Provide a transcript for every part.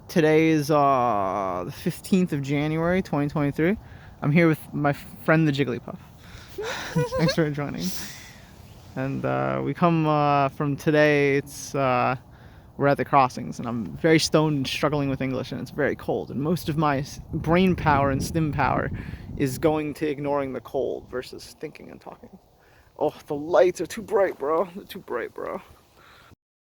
Today is the 15th of January, 2023. I'm here with my friend the Jigglypuff. Thanks for joining. And we come from today. We're at the crossings, and I'm very stoned and struggling with English, and it's very cold. And most of my brain power and stim power is going to ignoring the cold versus thinking and talking. Oh, the lights are too bright, bro. They're too bright, bro.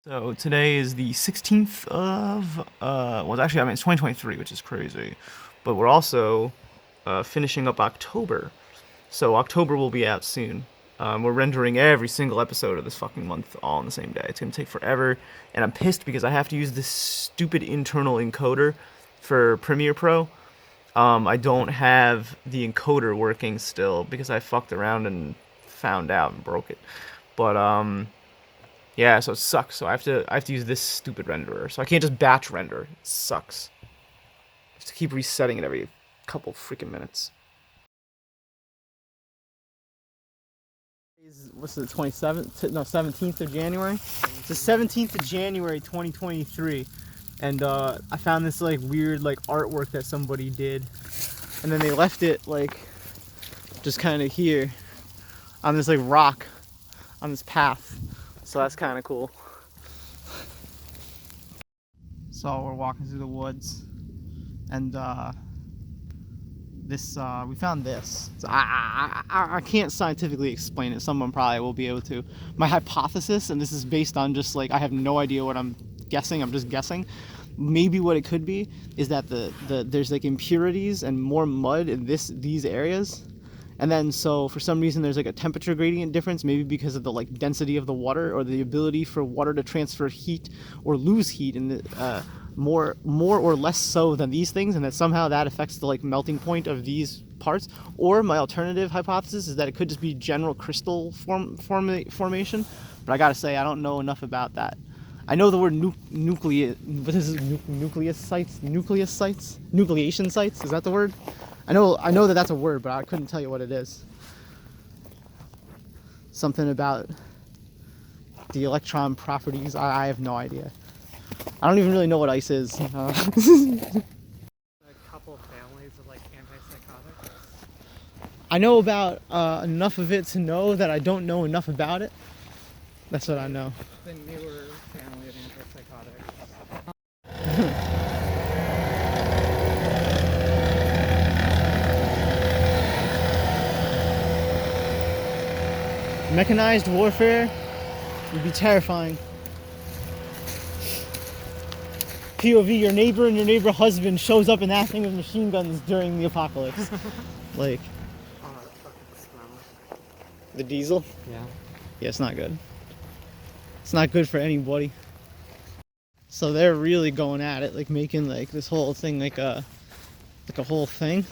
So today is the 16th of, well, actually, I mean, it's 2023, which is crazy. But we're also finishing up October. So October will be out soon. We're rendering every single episode of this fucking month all on the same day. It's gonna take forever, and I'm pissed because I have to use this stupid internal encoder for Premiere Pro. I don't have the encoder working still because I fucked around and found out and broke it. But yeah, so it sucks. So I have to use this stupid renderer. So I can't just batch render. It sucks. I have to keep resetting it every couple freaking minutes. What's it, 27th? No, 17th of January? It's the 17th of January, 2023. And I found this like weird like artwork that somebody did. And then they left it like just kind of here on this like rock on this path. So that's kind of cool. So we're walking through the woods, and we found this. So I can't scientifically explain it. Someone probably will be able to. My hypothesis, and this is based on just like I have no idea what I'm guessing. I'm just guessing. Maybe what it could be is that there's like impurities and more mud in these areas. And then so for some reason there's like a temperature gradient difference, maybe because of the like density of the water or the ability for water to transfer heat or lose heat in the more or less so than these things, and that somehow that affects the like melting point of these parts. Or my alternative hypothesis is that it could just be general crystal formation, but I gotta say I don't know enough about that. I know the word nucleation sites. Is that the word? I know that that's a word, but I couldn't tell you what it is. Something about the electron properties. I have no idea. I don't even really know what ice is. A couple of families of like antipsychotics. I know about enough of it to know that I don't know enough about it. That's what I know. The newer family of antipsychotics. Mechanized warfare would be terrifying. POV, your neighbor and your neighbor husband shows up in that thing with machine guns during the apocalypse. Like, Oh, that fucking smell. the diesel? Yeah. Yeah, it's not good. It's not good for anybody. So they're really going at it, like making like this whole thing like a whole thing.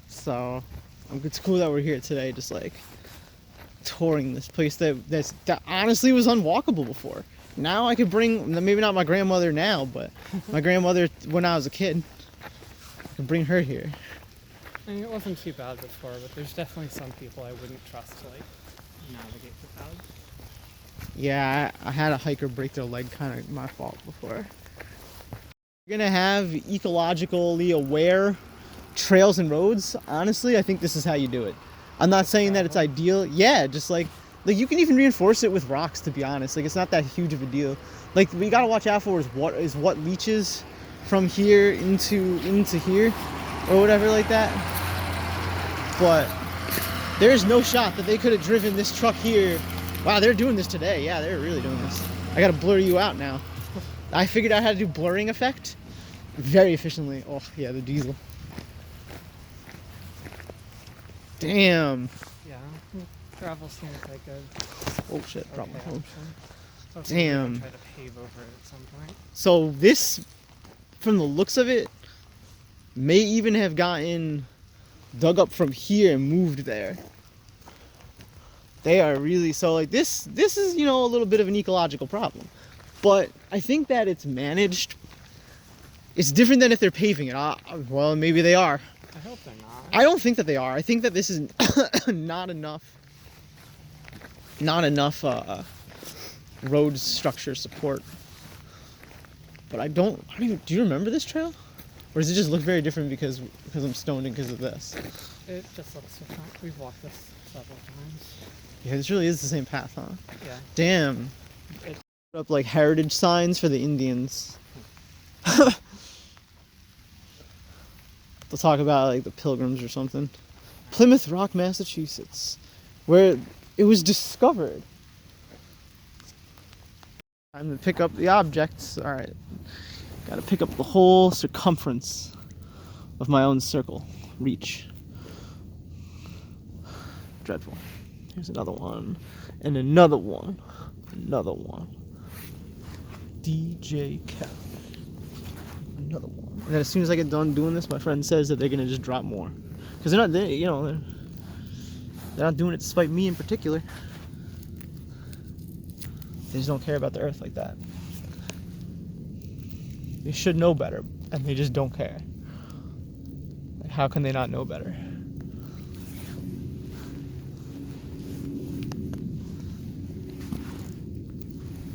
So it's cool that we're here today, just like touring this place that honestly was unwalkable before. Now I could bring, maybe not my grandmother now, but my grandmother when I was a kid. I could bring her here. I mean, it wasn't too bad before, but there's definitely some people I wouldn't trust to like navigate without. Yeah, I had a hiker break their leg, kind of my fault before. You're gonna have ecologically aware trails and roads. Honestly, I think this is how you do it. I'm not saying that it's ideal. Yeah, just like you can even reinforce it with rocks, to be honest. Like, it's not that huge of a deal. Like, what you gotta watch out for is what leaches from here into here or whatever like that. But there's no shot that they could have driven this truck here. Wow, they're doing this today. Yeah, they're really doing this. I gotta blur you out now. I figured out how to do blurring effect very efficiently. Oh yeah, the diesel. Damn. Yeah. Gravel seems like good. Oh shit, drop my phone. So Damn. try to pave over it at some point. So this, from the looks of it, may even have gotten dug up from here and moved there. They are really, so like this is, you know, a little bit of an ecological problem. But I think that it's managed. It's different than if they're paving it. Well, maybe they are. I hope they're not. I don't think that they are. I think that this is not enough road structure support. But I don't even, do you remember this trail? Or does it just look very different because I'm stoned and because of this? It just looks different. We've walked this several times. Yeah, this really is the same path, huh? Yeah. Damn. It, Up like heritage signs for the Indians. They'll talk about like the Pilgrims or something. Plymouth Rock, Massachusetts, where it was discovered. Time to pick up the objects. All right, gotta pick up the whole circumference of my own circle. Reach. Dreadful. Here's another one, and another one, another one. DJ Kev. Another one. And then as soon as I get done doing this, my friend says that they're gonna just drop more, because they're not not doing it to spite me in particular. They just don't care about the earth like that. They should know better, and they just don't care. Like, how can they not know better?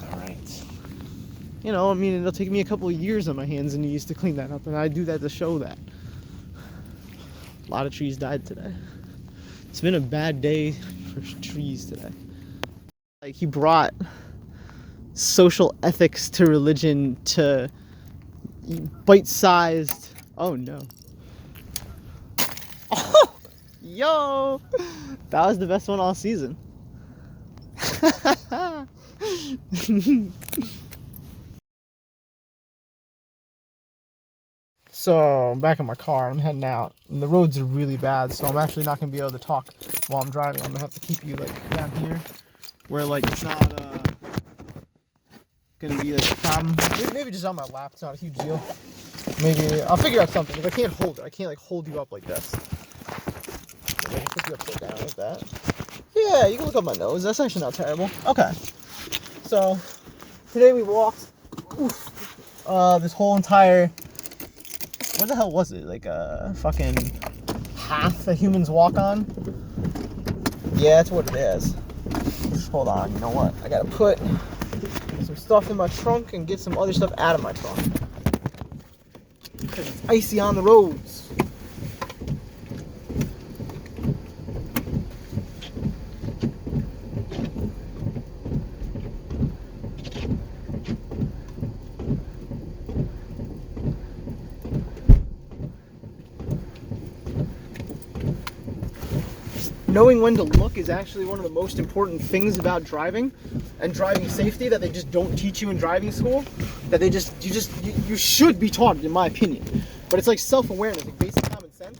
Alright. You know, I mean, it'll take me a couple of years on my hands and knees to clean that up, and I do that to show that. A lot of trees died today. It's been a bad day for trees today. Like, he brought social ethics to religion to bite-sized. Oh no. Oh, yo! That was the best one all season. So I'm back in my car. I'm heading out, and the roads are really bad. So I'm actually not gonna be able to talk while I'm driving. I'm gonna have to keep you like down here, where like it's not gonna be like a problem. Maybe just on my lap. It's not a huge deal. Maybe I'll figure out something. If I can't hold it, I can't like hold you up like this. Maybe I can put you upside down like that. Yeah, you can look up my nose. That's actually not terrible. Okay. So today we walked this whole entire. What the hell was it? Like a fucking path that humans walk on? Yeah, that's what it is. Hold on, you know what? I gotta put some stuff in my trunk and get some other stuff out of my trunk. Because it's icy on the roads. Knowing when to look is actually one of the most important things about driving and driving safety that they just don't teach you in driving school. That you should be taught, in my opinion. But it's like self-awareness, like basic common sense.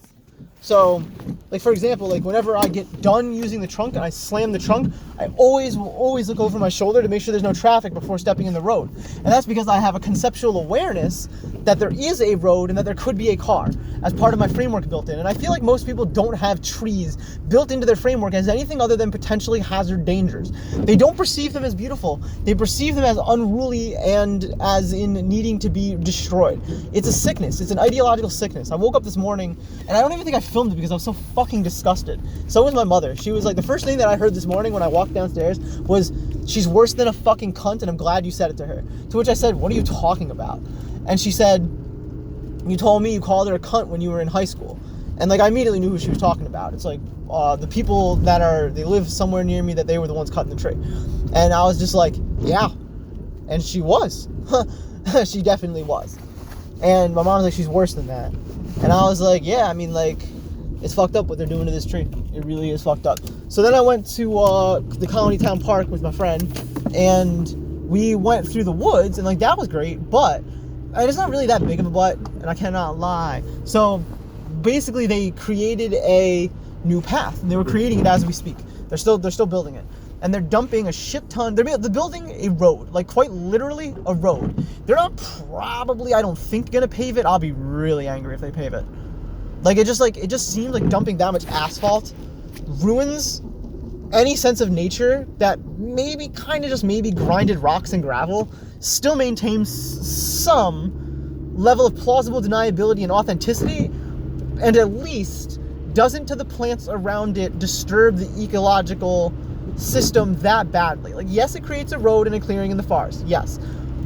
So, like for example, like whenever I get done using the trunk and I slam the trunk, I will always look over my shoulder to make sure there's no traffic before stepping in the road. And that's because I have a conceptual awareness that there is a road and that there could be a car as part of my framework built in. And I feel like most people don't have trees built into their framework as anything other than potentially hazard dangers. They don't perceive them as beautiful. They perceive them as unruly and as in needing to be destroyed. It's a sickness. It's an ideological sickness. I woke up this morning and I don't even think I filmed it because I was so fucking disgusted. So was my mother. She was like, the first thing that I heard this morning when I walked downstairs was, "She's worse than a fucking cunt, and I'm glad you said it to her." To which I said, "What are you talking about?" And she said, "You told me you called her a cunt when you were in high school." And like I immediately knew who she was talking about. It's like the people they live somewhere near me, that they were the ones cutting the tree. And I was just like, yeah. And she was. She definitely was. And my mom was like, "She's worse than that." And I was like, yeah, I mean, like, it's fucked up what they're doing to this tree. It really is fucked up. So then I went to the Colony Town Park with my friend, and we went through the woods, and like that was great, but it's not really that big of a butt, and I cannot lie. So basically they created a new path, and they were creating it as we speak. They're still building it. And they're dumping a shit ton. They're building a road, like quite literally a road. They're not probably, I don't think, gonna pave it. I'll be really angry if they pave it. Like it just seems like dumping that much asphalt ruins any sense of nature that maybe grinded rocks and gravel still maintains some level of plausible deniability and authenticity, and at least doesn't to the plants around it disturb the ecological system that badly. Like, yes, it creates a road and a clearing in the forest, yes,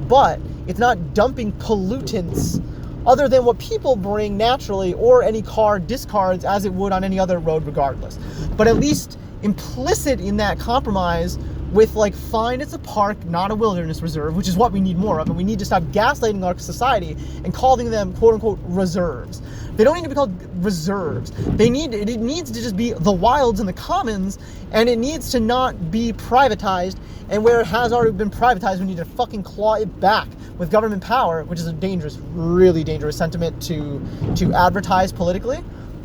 but it's not dumping pollutants other than what people bring naturally or any car discards as it would on any other road regardless. But at least implicit in that compromise with like, fine, it's a park, not a wilderness reserve, which is what we need more of, and we need to stop gaslighting our society and calling them quote-unquote reserves. They don't need to be called reserves. It needs to just be the wilds and the commons, and it needs to not be privatized, and where it has already been privatized, we need to fucking claw it back with government power, which is a dangerous, really dangerous sentiment to advertise politically.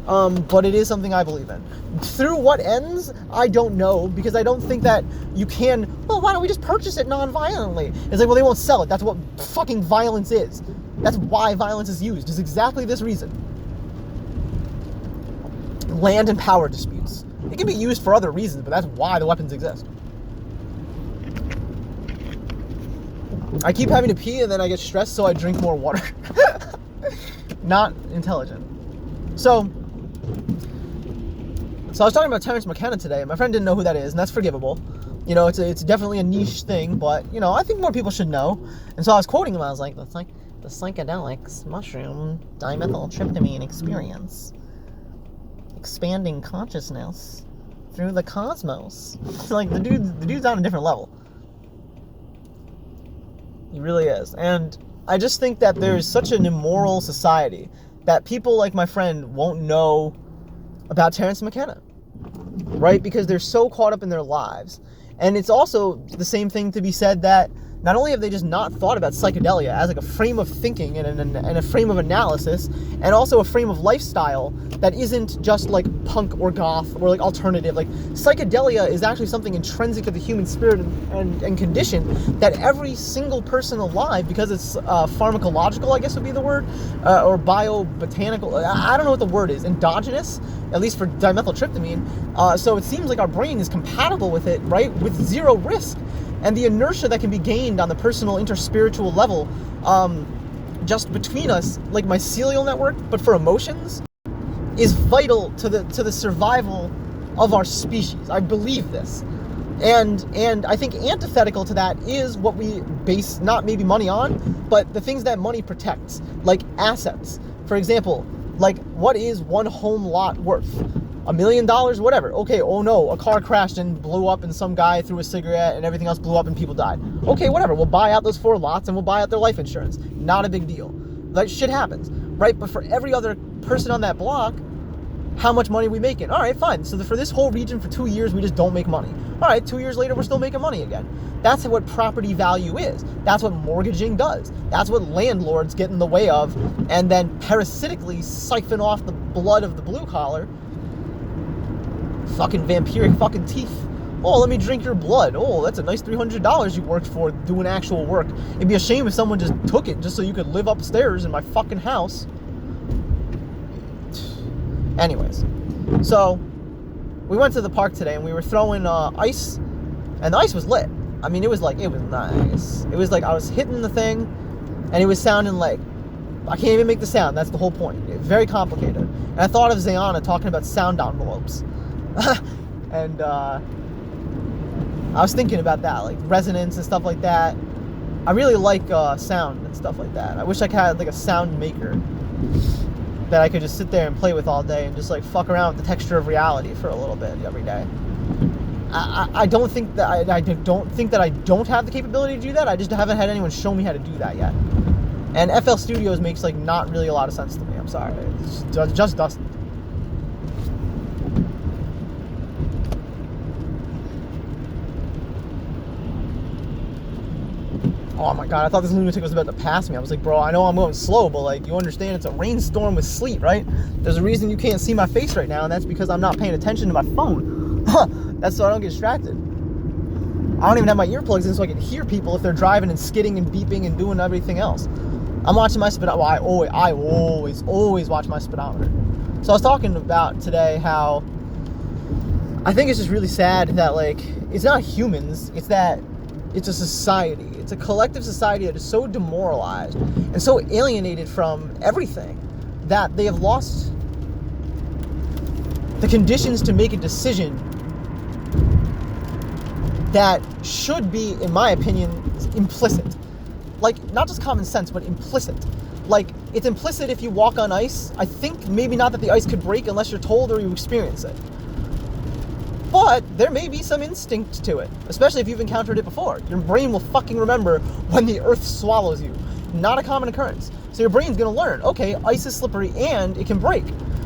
But it is something I believe in. Through what ends, I don't know, because I don't think that you can, well, why don't we just purchase it non-violently? It's like, well, they won't sell it. That's what fucking violence is. That's why violence is used, is exactly this reason. Land and power disputes. It can be used for other reasons, but that's why the weapons exist. I keep having to pee and then I get stressed, so I drink more water. Not intelligent. So I was talking about Terence McKenna today, and my friend didn't know who that is, and that's forgivable. You know, it's definitely a niche thing, but, you know, I think more people should know. And so I was quoting him, I was like, that's like the psychedelics mushroom dimethyltryptamine experience. Expanding consciousness through the cosmos. Like, the dude's on a different level. He really is. And I just think that there's such an immoral society that people like my friend won't know about Terence McKenna, right? Because they're so caught up in their lives. And it's also the same thing to be said that not only have they just not thought about psychedelia as like a frame of thinking and a frame of analysis, and also a frame of lifestyle that isn't just like punk or goth or like alternative. Like, psychedelia is actually something intrinsic to the human spirit and condition that every single person alive, because it's pharmacological, I guess would be the word, or biobotanical, I don't know what the word is, endogenous, at least for dimethyltryptamine. So it seems like our brain is compatible with it, right, with zero risk. And the inertia that can be gained on the personal interspiritual level, just between us, like mycelial network, but for emotions, is vital to the survival of our species. I believe this. And I think antithetical to that is what we base not maybe money on, but the things that money protects, like assets. For example, like, what is one home lot worth? $1 million, whatever. Okay, oh no, a car crashed and blew up and some guy threw a cigarette and everything else blew up and people died. Okay, whatever, we'll buy out those 4 lots and we'll buy out their life insurance. Not a big deal. That shit happens, right? But for every other person on that block, how much money are we making? All right, fine. So for this whole region for 2 years, we just don't make money. All right, 2 years later, we're still making money again. That's what property value is. That's what mortgaging does. That's what landlords get in the way of, and then parasitically siphon off the blood of the blue collar. Fucking vampiric fucking teeth. Oh, let me drink your blood. Oh, that's a nice $300 you worked for doing actual work. It'd be a shame if someone just took it just so you could live upstairs in my fucking house. Anyways, so we went to the park today and we were throwing ice, and the ice was lit. I mean, it was nice. It was like I was hitting the thing and it was sounding like, I can't even make the sound. That's the whole point. It's very complicated. And I thought of Zayana talking about sound envelopes. And I was thinking about that, like resonance and stuff like that. I really like sound and stuff like that. I wish I had like a sound maker that I could just sit there and play with all day and just like fuck around with the texture of reality for a little bit every day. I don't think that I don't have the capability to do that. I just haven't had anyone show me how to do that yet. And FL Studios makes like not really a lot of sense to me. I'm sorry, it just doesn't. Oh my god, I thought this lunatic was about to pass me. I was like, bro, I know I'm going slow, but like, you understand it's a rainstorm with sleet, right? There's a reason you can't see my face right now, and that's because I'm not paying attention to my phone. That's so I don't get distracted. I don't even have my earplugs in so I can hear people if they're driving and skidding and beeping and doing everything else. I'm watching my speedometer. Well, I always watch my speedometer. So I was talking about today how I think it's just really sad that, like, it's not humans, it's that it's a society. It's a collective society that is so demoralized and so alienated from everything that they have lost the conditions to make a decision that should be, in my opinion, implicit. like, not just common sense, but implicit. Like, it's implicit if you walk on ice. I think maybe not that the ice could break unless you're told or you experience it. But there may be some instinct to it, especially if you've encountered it before. Your brain will fucking remember when the earth swallows you. Not a common occurrence. So your brain's gonna learn, okay, ice is slippery and it can break.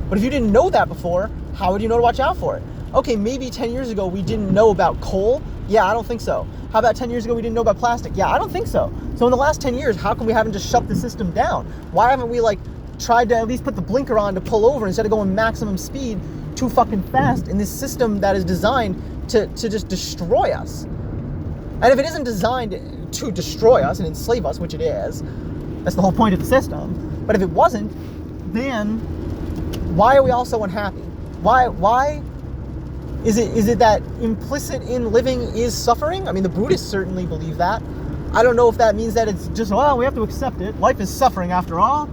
But if you didn't know that before, how would you know to watch out for it? Okay, maybe 10 years ago we didn't know about coal. Yeah, I don't think so. How about 10 years ago we didn't know about plastic? Yeah, I don't think so. So in the last 10 years, how come we haven't just shut the system down? Why haven't we, like, tried to at least put the blinker on to pull over instead of going maximum speed too fucking fast in this system that is designed to just destroy us? And if it isn't designed to destroy us and enslave us, which it is, that's the whole point of the system. But if it wasn't, then why are we all so unhappy? Why is it that implicit in living is suffering? I mean, the Buddhists certainly believe that. I don't know if that means that it's just, well, we have to accept it. Life is suffering after all.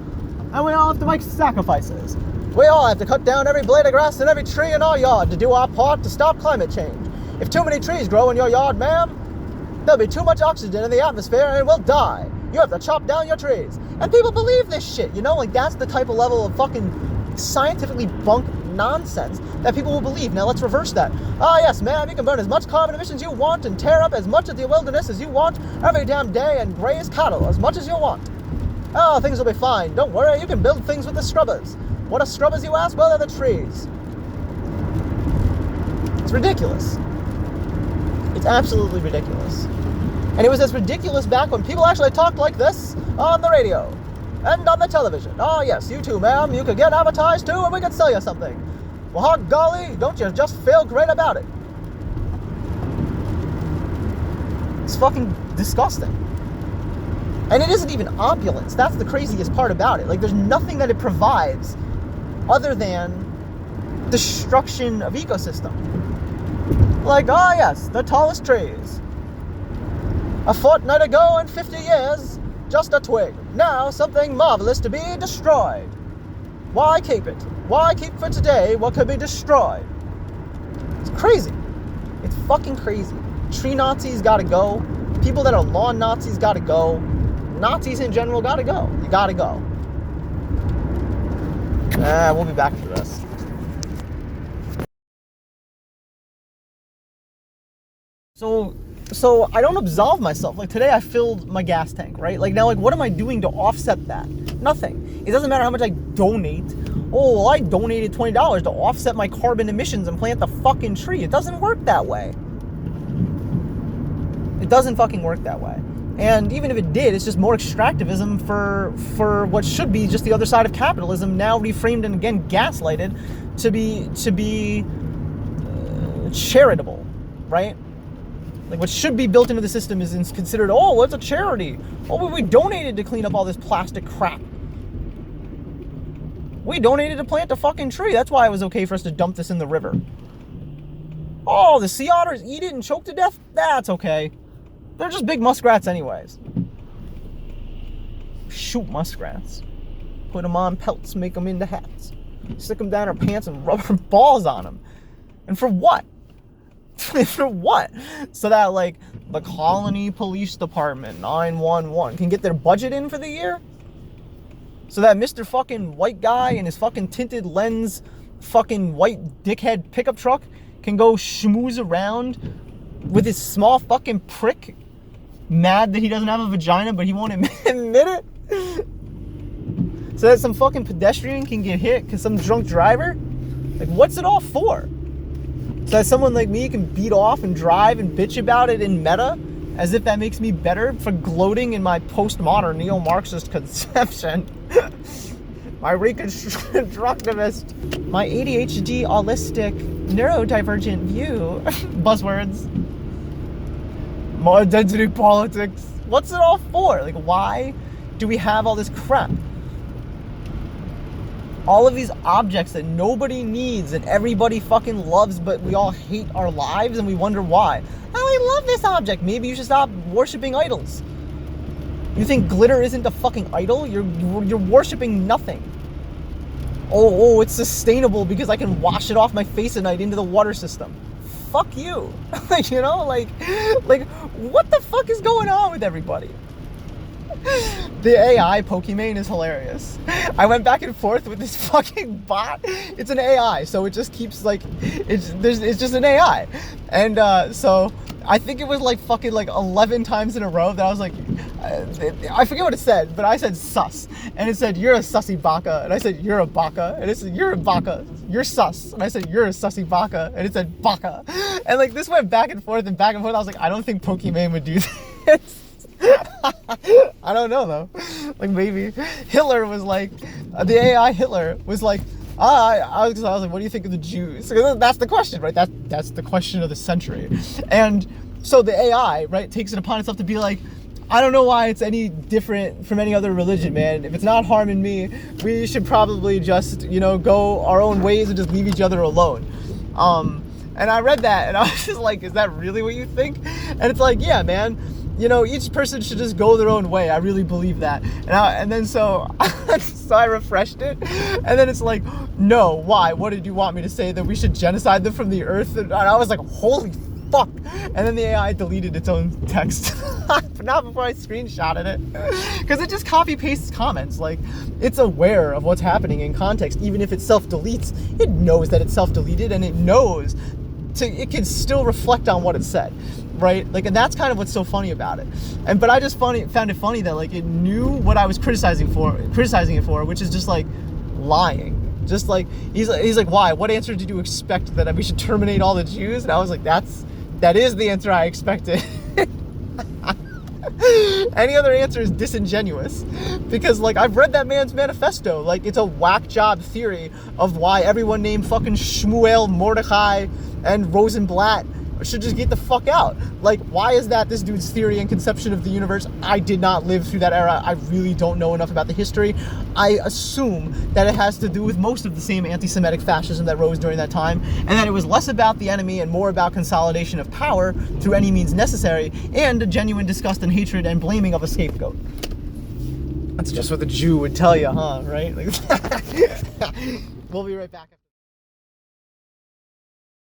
And we all have to make sacrifices. We all have to cut down every blade of grass and every tree in our yard to do our part to stop climate change. If too many trees grow in your yard, ma'am, there'll be too much oxygen in the atmosphere and we'll die. You have to chop down your trees. And people believe this shit, you know? Like, that's the type of level of fucking scientifically bunk nonsense that people will believe. Now, let's reverse that. Ah, yes, ma'am, you can burn as much carbon emissions you want and tear up as much of the wilderness as you want every damn day and graze cattle as much as you want. Oh, things will be fine. Don't worry, you can build things with the scrubbers. What are scrubbers, you ask? Well, they're the trees. It's ridiculous. It's absolutely ridiculous. And it was as ridiculous back when people actually talked like this on the radio and on the television. Oh, yes, you too, ma'am. You could get advertised too, and we could sell you something. Well, hot golly, don't you just feel great about it? It's fucking disgusting. And it isn't even opulence. That's the craziest part about it. Like, there's nothing that it provides other than destruction of ecosystem. Like, oh yes, the tallest trees. A fortnight ago in 50 years, just a twig. Now something marvelous to be destroyed. Why keep it? Why keep for today what could be destroyed? It's crazy. It's fucking crazy. Tree Nazis gotta go. People that are lawn Nazis gotta go. Nazis in general gotta go. You gotta go. We'll be back for this. So I don't absolve myself. Like, today I filled my gas tank, right? Like, now, like, what am I doing to offset that? Nothing. It doesn't matter how much I donate. Oh, well, I donated $20 to offset my carbon emissions and plant the fucking tree. It doesn't work that way. It doesn't fucking work that way. And even if it did, it's just more extractivism for what should be just the other side of capitalism, now reframed and again gaslighted to be charitable, right? Like, what should be built into the system is considered, oh, it's a charity. Oh, we donated to clean up all this plastic crap. We donated to plant a fucking tree. That's why it was okay for us to dump this in the river. Oh, the sea otters eat it and choke to death? That's okay. They're just big muskrats anyways. Shoot muskrats. Put them on pelts, make them into hats. Stick them down our pants and rub our balls on them. And for what? For what? So that, like, the Colony Police Department, 911, can get their budget in for the year? So that Mr. fucking white guy in his fucking tinted lens fucking white dickhead pickup truck can go schmooze around with his small fucking prick, mad that he doesn't have a vagina but he won't admit it? So that some fucking pedestrian can get hit because some drunk driver? Like, what's it all for? So that someone like me can beat off and drive and bitch about it in meta, as if that makes me better for gloating in my postmodern neo-Marxist conception. My reconstructivist, my ADHD holistic neurodivergent view. Buzzwords. My identity politics. What's it all for? Like, why do we have all this crap? All of these objects that nobody needs and everybody fucking loves, but we all hate our lives and we wonder why. Oh, I love this object. Maybe you should stop worshiping idols. You think glitter isn't a fucking idol? You're worshiping nothing. Oh, it's sustainable because I can wash it off my face at night into the water system. Fuck you. You know, like, what the fuck is going on with everybody? The AI Pokimane is hilarious. I went back and forth with this fucking bot. It's an AI, so it just keeps like, it's just an AI, and so I think it was like fucking like 11 times in a row that I was like, I forget what it said, but I said sus, and it said you're a sussy baka, and I said you're a baka, and it said you're a baka, you're sus, and I said you're a sussy baka, and it said baka, and like this went back and forth and back and forth. I was like, I don't think Pokimane would do this. I don't know though. Like maybe Hitler was like, the AI Hitler was like, I was like, what do you think of the Jews? That's the question, right? That's the question of the century. And so the AI, right, takes it upon itself to be like, I don't know why it's any different from any other religion, man. If it's not harming me, we should probably just, go our own ways and just leave each other alone. And I read that and I was just like, is that really what you think? And it's like, yeah, man. Each person should just go their own way. I really believe that. And then so I refreshed it, and then it's like, no, why? What did you want me to say? That we should genocide them from the earth? And I was like, holy fuck. And then the AI deleted its own text. But not before I screenshotted it. Because it just copy pastes comments. Like, it's aware of what's happening in context. Even if it self-deletes, it knows that it's self-deleted, and it knows it can still reflect on what it said. Right? Like, and that's kind of what's so funny about it. But I just found it funny that like it knew what I was criticizing it for, which is just like lying. Just like he's like, why? What answer did you expect, that we should terminate all the Jews? And I was like, that is the answer I expected. Any other answer is disingenuous, because like I've read that man's manifesto. Like, it's a whack job theory of why everyone named fucking Shmuel, Mordecai, and Rosenblatt should just get the fuck out. Like, why is that this dude's theory and conception of the universe? I did not live through that era. I really don't know enough about the history. I assume that it has to do with most of the same anti-Semitic fascism that rose during that time, and that it was less about the enemy and more about consolidation of power through any means necessary, and a genuine disgust and hatred and blaming of a scapegoat. That's just what the Jew would tell you, huh? Right? Like, we'll be right back.